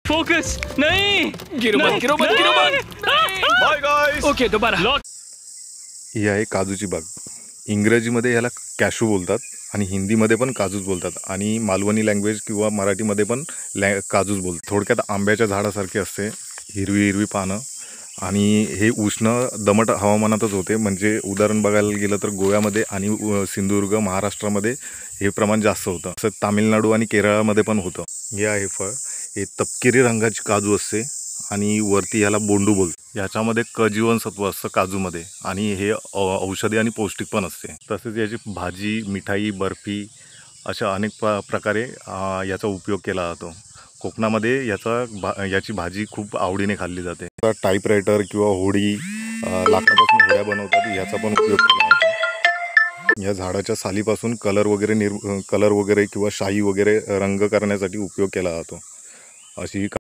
Focus नहीं, गिरो मत, गिरो मत, गिरो मत। Bye guys. ओके दोबारा। ही आहे काजूची बाग. इंग्रजीमध्ये याला कॅशू बोलतात आणि हिंदीमध्ये पण काजूच बोलतात आणि मालवणी लँग्वेज किंवा मराठीमध्ये पण काजूच बोलतात. थोडक्यात आंब्याच्या झाडासारखे असते, हिरवी हिरवी पानं, आणि हे उष्ण दमट हवामानातच होते. म्हणजे उदाहरण बघायला गेलं तर गोव्यामध्ये आणि सिंधुदुर्ग महाराष्ट्रामध्ये हे प्रमाण जास्त होतं. असं तामिळनाडू आणि केरळामध्ये पण होतं. हे आहे फळ. हे तपकिरी रंगाची काजू असते आणि वरती याला बोंडू बोलतात. याच्यामध्ये क जीवनसत्व असतं काजूमध्ये आणि हे औषधी आणि पौष्टिक पण असते. तसेच याची भाजी, मिठाई, बर्फी अशा अनेक प्रकारे याचा उपयोग केला जातो. कोकणामध्ये याची भाजी खूप आवडीने खाल्ली जाते. टाईपरायटर किंवा होडी, लाकडापासून होड्या बनवतात, याचा पण उपयोग केला जातो. या झाडाच्या सालीपासून कलर वगैरे किंवा शाई वगैरे रंग करण्यासाठी उपयोग केला जातो. अशी